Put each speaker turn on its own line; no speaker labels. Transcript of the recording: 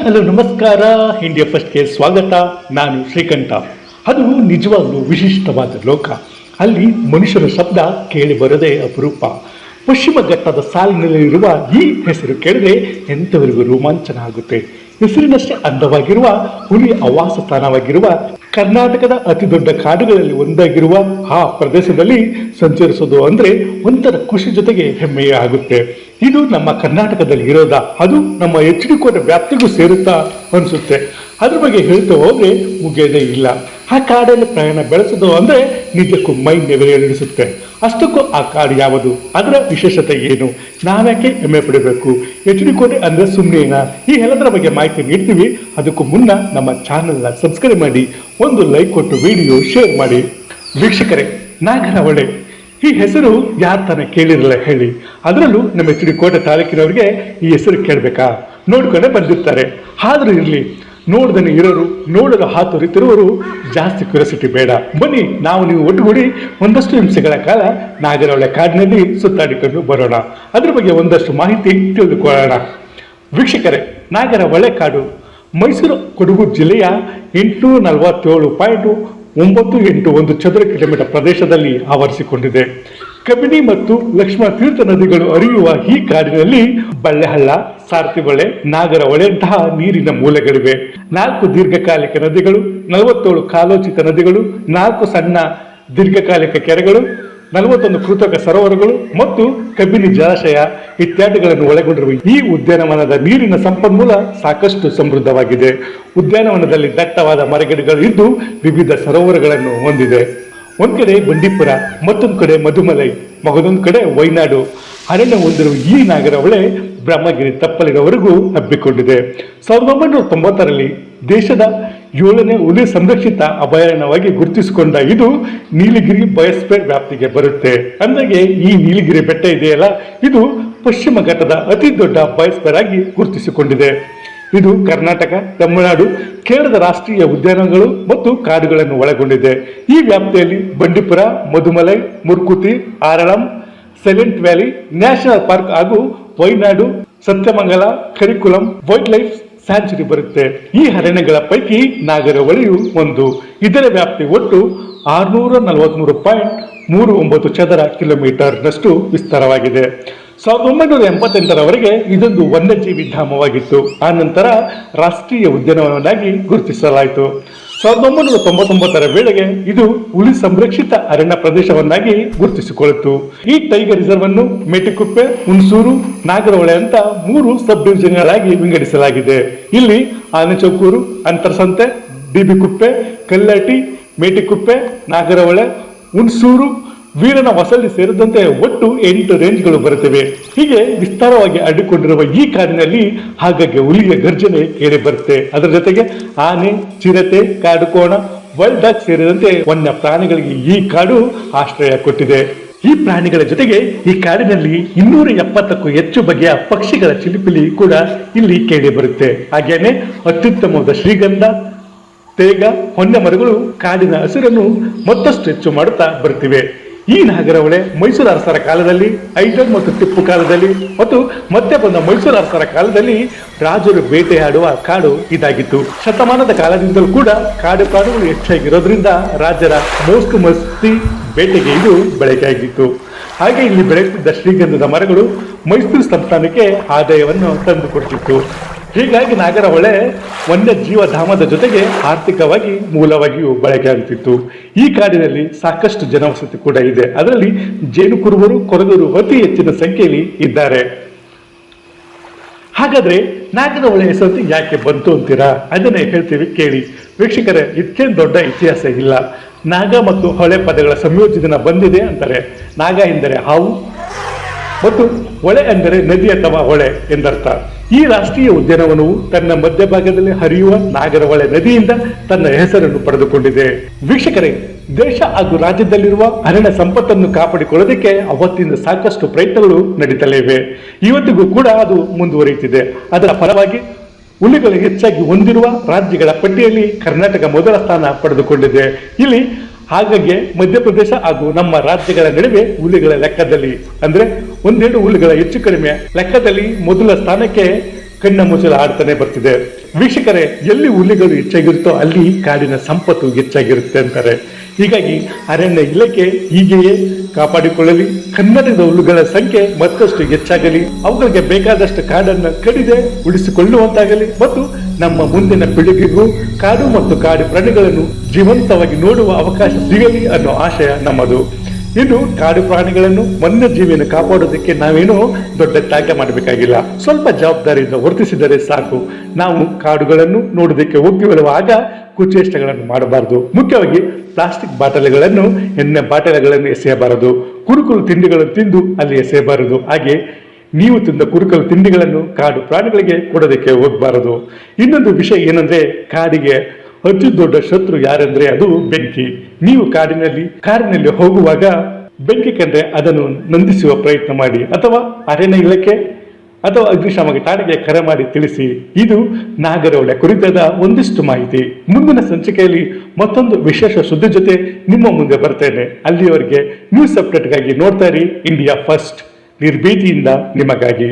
Hello ನಮಸ್ಕಾರ. India ಫಸ್ಟ್ಗೆ ಸ್ವಾಗತ. ನಾನು ಶ್ರೀಕಂಠ. ಅದು ನಿಜವಾಗ್ಲೂ ವಿಶಿಷ್ಟವಾದ ಲೋಕ. ಅಲ್ಲಿ ಮನುಷ್ಯನ ಶಬ್ದ ಕೇಳಿ ಬರದೇ ಅಪರೂಪ. ಪಶ್ಚಿಮ ಘಟ್ಟದ ಸಾಲಿನಲ್ಲಿರುವ ಈ ಹೆಸರು ಕೇಳಿದ್ರೆ ಎಂಥವರಿಗೂ ರೋಮಾಂಚನ ಆಗುತ್ತೆ. ಹೆಸರಿನಷ್ಟೇ ಅಂದವಾಗಿರುವ ಹುಲಿ ಆವಾಸ ಸ್ಥಾನವಾಗಿರುವ ಕರ್ನಾಟಕದ ಅತಿ ದೊಡ್ಡ ಕಾಡುಗಳಲ್ಲಿ ಒಂದಾಗಿರುವ ಆ ಪ್ರದೇಶದಲ್ಲಿ ಸಂಚರಿಸೋದು ಅಂದ್ರೆ ಒಂಥರ ಖುಷಿ ಜೊತೆಗೆ ಹೆಮ್ಮೆಯೇ ಆಗುತ್ತೆ. ಇದು ನಮ್ಮ ಕರ್ನಾಟಕದಲ್ಲಿ ಇರೋದಾ, ಅದು ನಮ್ಮ ಎಚ್ ಡಿ ಕೋಟೆ ವ್ಯಾಪ್ತಿಗೂ ಸೇರುತ್ತಾ ಅನಿಸುತ್ತೆ. ಅದ್ರ ಬಗ್ಗೆ ಹೇಳ್ತಾ ಹೋದ್ರೆ ಮುಗಿಯೋದೇ ಇಲ್ಲ. ಆ ಕಾಡಲ್ಲಿ ಪ್ರಯಾಣ ಬೆಳೆಸೋದು ಅಂದ್ರೆ ನಿಜಕ್ಕೂ ಮೈ ನೆವರೇರಿಸುತ್ತೆ. ಅಷ್ಟಕ್ಕೂ ಆ ಕಾಡು ಯಾವುದು, ಅದರ ವಿಶೇಷತೆ ಏನು, ನಾವ್ಯಾಕೆ ಹೆಮ್ಮೆ ಪಡಬೇಕು, ಎಚ್ ಡಿ ಕೋಟೆ ಅಂದ್ರೆ ಸುಮ್ಮನೆನಾ, ಈ ಎಲ್ಲದರ ಬಗ್ಗೆ ಮಾಹಿತಿ ನೀಡ್ತೀವಿ. ಅದಕ್ಕೂ ಮುನ್ನ ನಮ್ಮ ಚಾನೆಲ್ನ ಸಬ್ಸ್ಕ್ರೈಬ್ ಮಾಡಿ, ಒಂದು ಲೈಕ್ ಕೊಟ್ಟು ವಿಡಿಯೋ ಶೇರ್ ಮಾಡಿ. ವೀಕ್ಷಕರೇ, ನಾಗರಹೊಳೆ ಈ ಹೆಸರು ಯಾರು ತಾನೇ ಕೇಳಿರಲ್ಲ ಹೇಳಿ. ಅದರಲ್ಲೂ ನಮ್ಮ ಎಚ್ ಡಿ ಕೋಟೆ ತಾಲೂಕಿನವ್ರಿಗೆ ಈ ಹೆಸರು ಕೇಳಬೇಕಾ? ನೋಡ್ಕೊಂಡೇ ಬಂದಿರ್ತಾರೆ. ಆದ್ರೂ ಇರಲಿ, ನೋಡ್ದನೆ ಇರೋರು, ನೋಡಲು ಹಾತೊರಿತಿರುವವರು ಜಾಸ್ತಿ ಕ್ಯೂರಿಯಾಸಿಟಿ ಬೇಡ. ಬನ್ನಿ, ನಾವು ನೀವು ಒಟ್ಟುಗೂಡಿ ಒಂದಷ್ಟು ನಿಮಿಷಗಳ ಕಾಲ ನಾಗರಹೊಳೆ ಕಾಡಿನಲ್ಲಿ ಸುತ್ತಾಡಿಕೊಂಡು ಬರೋಣ. ಅದ್ರ ಬಗ್ಗೆ ಒಂದಷ್ಟು ಮಾಹಿತಿ ತಿಳಿದುಕೊಳ್ಳೋಣ. ವೀಕ್ಷಕರೇ, ನಾಗರಹೊಳೆ ಕಾಡು ಮೈಸೂರು ಕೊಡಗು ಜಿಲ್ಲೆಯ 847.981 ಚದರ ಕಿಲೋಮೀಟರ್ ಪ್ರದೇಶದಲ್ಲಿ ಆವರಿಸಿಕೊಂಡಿದೆ. ಕಬಿನಿ ಮತ್ತು ಲಕ್ಷ್ಮಣ ತೀರ್ಥ ನದಿಗಳು ಹರಿಯುವ ಈ ಕಾಡಿನಲ್ಲಿ ಬಳ್ಳೆಹಳ್ಳ, ಸಾರಥಿಹೊಳೆ, ನಾಗರಹೊಳೆಯಂತಹ ನೀರಿನ ಮೂಲಗಳಿವೆ. 4 ದೀರ್ಘಕಾಲಿಕ ನದಿಗಳು, 47 ಕಾಲೋಚಿತ ನದಿಗಳು, 4 ಸಣ್ಣ ದೀರ್ಘಕಾಲಿಕ ಕೆರೆಗಳು, 41 ಕೃತಕ ಸರೋವರಗಳು ಮತ್ತು ಕಬಿನಿ ಜಲಾಶಯ ಇತ್ಯಾದಿಗಳನ್ನು ಒಳಗೊಂಡಿರುವ ಈ ಉದ್ಯಾನವನದ ನೀರಿನ ಸಂಪನ್ಮೂಲ ಸಾಕಷ್ಟು ಸಮೃದ್ಧವಾಗಿದೆ. ಉದ್ಯಾನವನದಲ್ಲಿ ದಟ್ಟವಾದ ಮರಗಿಡಗಳು ಇದ್ದು ವಿವಿಧ ಸರೋವರಗಳನ್ನು ಹೊಂದಿದೆ. ಒಂದ್ ಕಡೆ ಬಂಡೀಪುರ, ಮತ್ತೊಂದು ಕಡೆ ಮಧುಮಲೈ, ಮಗದೊಂದು ಕಡೆ ವೈನಾಡು ಅರಣ್ಯ ಹೊಂದಿರುವ ಈ ನಾಗರಹೊಳೆ ಬ್ರಹ್ಮಗಿರಿ ತಪ್ಪಲಿನವರೆಗೂ ಹಬ್ಬಿಕೊಂಡಿದೆ. 1990ರಲ್ಲಿ ದೇಶದ 7ನೇ ಹುಲಿ ಸಂರಕ್ಷಿತ ಅಭಯಾರಣ್ಯವಾಗಿ ಗುರುತಿಸಿಕೊಂಡ ಇದು ನೀಲಗಿರಿ ಬಯೋಸ್ಫಿಯರ್ ವ್ಯಾಪ್ತಿಗೆ ಬರುತ್ತೆ. ಅಂದಾಗೆ ಈ ನೀಲಗಿರಿ ಬೆಟ್ಟ ಇದೆಯಲ್ಲ, ಇದು ಪಶ್ಚಿಮ ಘಟ್ಟದ ಅತಿ ದೊಡ್ಡ ಬಯೋಸ್ಫಿಯರ್ ಆಗಿ ಗುರುತಿಸಿಕೊಂಡಿದೆ. ಇದು ಕರ್ನಾಟಕ, ತಮಿಳುನಾಡು, ಕೇರಳದ ರಾಷ್ಟ್ರೀಯ ಉದ್ಯಾನಗಳು ಮತ್ತು ಕಾಡುಗಳನ್ನು ಒಳಗೊಂಡಿದೆ. ಈ ವ್ಯಾಪ್ತಿಯಲ್ಲಿ Bandipur, Mudumalai, Mukurthi, Aralam, Silent Valley National Park ಹಾಗೂ Wayanad, Sathyamangala, Karikulam wildlife sanctuary ಬರುತ್ತೆ. ಈ ಅರಣ್ಯಗಳ ಪೈಕಿ ನಾಗರಹೊಳೆಯು ಒಂದು. ಇದರ ವ್ಯಾಪ್ತಿ ಒಟ್ಟು 643.39 ಚದರ ಕಿಲೋಮೀಟರ್ನಷ್ಟು ವಿಸ್ತಾರವಾಗಿದೆ. 1988ರವರೆಗೆ ಇದೊಂದು ವನ್ಯಜೀವಿ ಧಾಮವಾಗಿತ್ತು. ಆ ನಂತರ ರಾಷ್ಟ್ರೀಯ ಉದ್ಯಾನವನವಾಗಿ ಗುರುತಿಸಲಾಯಿತು. 1999ರ ವೇಳೆಗೆ ಇದು ಹುಲಿ ಸಂರಕ್ಷಿತ ಅರಣ್ಯ ಪ್ರದೇಶವನ್ನಾಗಿ ಗುರುತಿಸಿಕೊಂಡಿತು. ಈ ಟೈಗರ್ ರಿಸರ್ವ್ ಅನ್ನು ಮೇಟಿಕುಪ್ಪೆ, ಹುಣಸೂರು, ನಾಗರಹೊಳೆ ಅಂತ 3 ಸಬ್ ಡಿವಿಷನ್ಗಳಾಗಿ ವಿಂಗಡಿಸಲಾಗಿದೆ. ಇಲ್ಲಿ ಆನೆಚೌಕೂರು, ಅಂತರ್ಸಂತೆ, ಬಿಬಿಕುಪ್ಪೆ, ಕಲ್ಲಾಟಿ, ಮೇಟಿಕುಪ್ಪೆ, ನಾಗರಹೊಳೆ, ಹುಣಸೂರು, ವೀರನ ಹೊಸಳ್ಳಿ ಸೇರಿದಂತೆ ಒಟ್ಟು 8 ರೇಂಜ್ಗಳು ಬರುತ್ತವೆ. ಹೀಗೆ ವಿಸ್ತಾರವಾಗಿ ಅಡ್ಡಿಕೊಂಡಿರುವ ಈ ಕಾಡಿನಲ್ಲಿ ಆಗಾಗ್ಗೆ ಹುಲಿಯ ಗರ್ಜನೆ ಕೇಳಿ ಬರುತ್ತೆ. ಅದರ ಜೊತೆಗೆ ಆನೆ, ಚಿರತೆ, ಕಾಡುಕೋಣ, ವೈಲ್ಡ್ ಡಾಗ್ ಸೇರಿದಂತೆ ವನ್ಯ ಪ್ರಾಣಿಗಳಿಗೆ ಈ ಕಾಡು ಆಶ್ರಯ ಕೊಟ್ಟಿದೆ. ಈ ಪ್ರಾಣಿಗಳ ಜೊತೆಗೆ ಈ ಕಾಡಿನಲ್ಲಿ 270ಕ್ಕೂ ಹೆಚ್ಚು ಬಗೆಯ ಪಕ್ಷಿಗಳ ಚಿಲಿಪಿಲಿ ಕೂಡ ಇಲ್ಲಿ ಕೇಳಿ ಬರುತ್ತೆ. ಹಾಗೇನೆ ಅತ್ಯುತ್ತಮವಾದ ಶ್ರೀಗಂಧ, ತೇಗ, ಹೊನ್ನೆ ಮರಗಳು ಕಾಡಿನ ಹಸಿರನ್ನು ಮತ್ತಷ್ಟು ಹೆಚ್ಚು ಮಾಡುತ್ತಾ ಬರ್ತಿವೆ. ಈ ನಾಗರಹೊಳೆ ಮೈಸೂರು ಅರಸರ ಕಾಲದಲ್ಲಿ, ಹೈದರ್ ಮತ್ತು ಟಿಪ್ಪು ಕಾಲದಲ್ಲಿ ಮತ್ತು ಮತ್ತೆ ಬಂದ ಮೈಸೂರು ಅರಸರ ಕಾಲದಲ್ಲಿ ರಾಜರು ಬೇಟೆಯಾಡುವ ಕಾಡು ಇದಾಗಿತ್ತು. ಶತಮಾನದ ಕಾಲದಿಂದಲೂ ಕೂಡ ಕಾಡು ಕಾಡುಗಳು ಹೆಚ್ಚಾಗಿರೋದ್ರಿಂದ ರಾಜರ ಮೋಸ್ಟು ಮಸ್ತಿ ಬೇಟೆಗೆ ಇದು ಬಳಕೆಯಾಗಿತ್ತು. ಹಾಗೆ ಇಲ್ಲಿ ಬೆಳೆಯುತ್ತಿದ್ದ ಶ್ರೀಗಂಧದ ಮರಗಳು ಮೈಸೂರು ಸಂಸ್ಥಾನಕ್ಕೆ ಆದಾಯವನ್ನು ತಂದುಕೊಡ್ತಿತ್ತು. ಹೀಗಾಗಿ ನಾಗರಹೊಳೆ ವನ್ಯಜೀವ ಧಾಮದ ಜೊತೆಗೆ ಆರ್ಥಿಕವಾಗಿ ಮೂಲವಾಗಿಯೂ ಬಳಕೆಯಾಗುತ್ತಿತ್ತು. ಈ ಕಾಡಿನಲ್ಲಿ ಸಾಕಷ್ಟು ಜನವಸತಿ ಕೂಡ ಇದೆ. ಅದರಲ್ಲಿ ಜೇನು ಕುರುಬರು, ಕೊರಗರು ಅತಿ ಹೆಚ್ಚಿನ ಸಂಖ್ಯೆಯಲ್ಲಿ ಇದ್ದಾರೆ. ಹಾಗಾದ್ರೆ ನಾಗರಹೊಳೆ ಹೆಸರು ಯಾಕೆ ಬಂತು ಅಂತೀರಾ? ಅದನ್ನೇ ಹೇಳ್ತೀವಿ ಕೇಳಿ. ವೀಕ್ಷಕರೇ, ಇದಕ್ಕೇನು ದೊಡ್ಡ ಇತಿಹಾಸ ಇಲ್ಲ. ನಾಗ ಮತ್ತು ಹೊಳೆ ಪದಗಳ ಸಂಯೋಜನೆ ಬಂದಿದೆ ಅಂತಾರೆ. ನಾಗ ಎಂದರೆ ಹಾವು ಮತ್ತು ಹೊಳೆ ಎಂದರೆ ನದಿ ಅಥವಾ ಹೊಳೆ ಎಂದರ್ಥ. ಈ ರಾಷ್ಟ್ರೀಯ ಉದ್ಯಾನವನವು ತನ್ನ ಮಧ್ಯಭಾಗದಲ್ಲಿ ಹರಿಯುವ ನಾಗರಹೊಳೆ ನದಿಯಿಂದ ತನ್ನ ಹೆಸರನ್ನು ಪಡೆದುಕೊಂಡಿದೆ. ವೀಕ್ಷಕರೇ, ದೇಶ ಹಾಗೂ ರಾಜ್ಯದಲ್ಲಿರುವ ಅರಣ್ಯ ಸಂಪತ್ತನ್ನು ಕಾಪಾಡಿಕೊಳ್ಳೋದಕ್ಕೆ ಅವತ್ತಿಂದ ಸಾಕಷ್ಟು ಪ್ರಯತ್ನಗಳು ನಡೀತಲೇ ಇವೆ. ಇವತ್ತಿಗೂ ಕೂಡ ಅದು ಮುಂದುವರಿಯುತ್ತಿದೆ. ಅದರ ಫಲವಾಗಿ ಹುಲಿಗಳು ಹೆಚ್ಚಾಗಿ ಹೊಂದಿರುವ ರಾಜ್ಯಗಳ ಪಟ್ಟಿಯಲ್ಲಿ ಕರ್ನಾಟಕ ಮೊದಲ ಸ್ಥಾನ ಪಡೆದುಕೊಂಡಿದೆ. ಇಲ್ಲಿ ಹಾಗಾಗಿ ಮಧ್ಯಪ್ರದೇಶ ಹಾಗೂ ನಮ್ಮ ರಾಜ್ಯಗಳ ನಡುವೆ ಹುಲಿಗಳ ಲೆಕ್ಕದಲ್ಲಿ ಅಂದ್ರೆ 1-2 ಹುಲಿಗಳ ಹೆಚ್ಚು ಕಡಿಮೆ ಲೆಕ್ಕದಲ್ಲಿ ಮೊದಲ ಸ್ಥಾನಕ್ಕೆ ಕಣ್ಣ ಮುಚ್ಚಲ ಆಡ್ತಾನೆ ಬರ್ತಿದೆ. ವೀಕ್ಷಕರೇ, ಎಲ್ಲಿ ಹುಲಿಗಳು ಹೆಚ್ಚಾಗಿರುತ್ತೋ ಅಲ್ಲಿ ಕಾಡಿನ ಸಂಪತ್ತು ಹೆಚ್ಚಾಗಿರುತ್ತೆ ಅಂತಾರೆ. ಹೀಗಾಗಿ ಅರಣ್ಯ ಇಲಾಖೆ ಹೀಗೆಯೇ ಕಾಪಾಡಿಕೊಳ್ಳಲಿ, ಕನ್ನಡದ ಹುಲ್ಲುಗಳ ಸಂಖ್ಯೆ ಮತ್ತಷ್ಟು ಹೆಚ್ಚಾಗಲಿ, ಅವುಗಳಿಗೆ ಬೇಕಾದಷ್ಟು ಕಾಡನ್ನು ಕಡಿದೆ ಉಳಿಸಿಕೊಳ್ಳುವಂತಾಗಲಿ ಮತ್ತು ನಮ್ಮ ಮುಂದಿನ ಪೀಳಿಗೆಗೂ ಕಾಡು ಮತ್ತು ಕಾಡು ಪ್ರಾಣಿಗಳನ್ನು ಜೀವಂತವಾಗಿ ನೋಡುವ ಅವಕಾಶ ಸಿಗಲಿ ಅನ್ನೋ ಆಶಯ ನಮ್ಮದು. ಇನ್ನು ಕಾಡು ಪ್ರಾಣಿಗಳನ್ನು ವನ್ಯಜೀವಿಯನ್ನು ಕಾಪಾಡೋದಕ್ಕೆ ನಾವೇನು ದೊಡ್ಡ ತ್ಯಾಗ ಮಾಡಬೇಕಾಗಿಲ್ಲ, ಸ್ವಲ್ಪ ಜವಾಬ್ದಾರಿಯಿಂದ ವರ್ತಿಸಿದರೆ ಸಾಕು. ನಾವು ಕಾಡುಗಳನ್ನು ನೋಡೋದಕ್ಕೆ ಹೋಗುವಾಗ ಕುಚೇಷ್ಟೆಗಳನ್ನು ಮಾಡಬಾರದು. ಮುಖ್ಯವಾಗಿ ಪ್ಲಾಸ್ಟಿಕ್ ಬಾಟಲಿಗಳನ್ನು, ಎಣ್ಣೆ ಬಾಟಲಿಗಳನ್ನು ಎಸೆಯಬಾರದು. ಕುರುಕುಲು ತಿಂಡಿಗಳನ್ನು ತಿಂದು ಅಲ್ಲಿ ಎಸೆಯಬಾರದು. ಹಾಗೆ ನೀವು ತಿಂದ ಕುರುಕಲು ತಿಂಡಿಗಳನ್ನು ಕಾಡು ಪ್ರಾಣಿಗಳಿಗೆ ಕೊಡೋದಕ್ಕೆ ಹೋಗಬಾರದು. ಇನ್ನೊಂದು ವಿಷಯ ಏನಂದ್ರೆ, ಕಾಡಿಗೆ ಅತಿ ದೊಡ್ಡ ಶತ್ರು ಯಾರೆಂದ್ರೆ ಅದು ಬೆಂಕಿ. ನೀವು ಕಾರಿನಲ್ಲಿ ಹೋಗುವಾಗ ಬೆಂಕಿ ಕಂಡ್ರೆ ಅದನ್ನು ನಂದಿಸುವ ಪ್ರಯತ್ನ ಮಾಡಿ, ಅಥವಾ ಅರಣ್ಯ ಇಲಾಖೆ ಅಥವಾ ಅಗ್ನಿಶಾಮಕ ಠಾಣೆಗೆ ಕರೆ ಮಾಡಿ ತಿಳಿಸಿ. ಇದು ನಾಗರಹೊಳೆ ಕುರಿತಾದ ಒಂದಿಷ್ಟು ಮಾಹಿತಿ. ಮುಂದಿನ ಸಂಚಿಕೆಯಲ್ಲಿ ಮತ್ತೊಂದು ವಿಶೇಷ ಸುದ್ದಿ ಜೊತೆ ನಿಮ್ಮ ಮುಂದೆ ಬರ್ತೇನೆ. ಅಲ್ಲಿಯವರೆಗೆ ನ್ಯೂಸ್ ಅಪ್ಡೇಟ್ಗಾಗಿ ನೋಡ್ತಾ ಇರಿ ಇಂಡಿಯಾ ಫಸ್ಟ್, ನಿರ್ಭೀತಿಯಿಂದ ನಿಮಗಾಗಿ.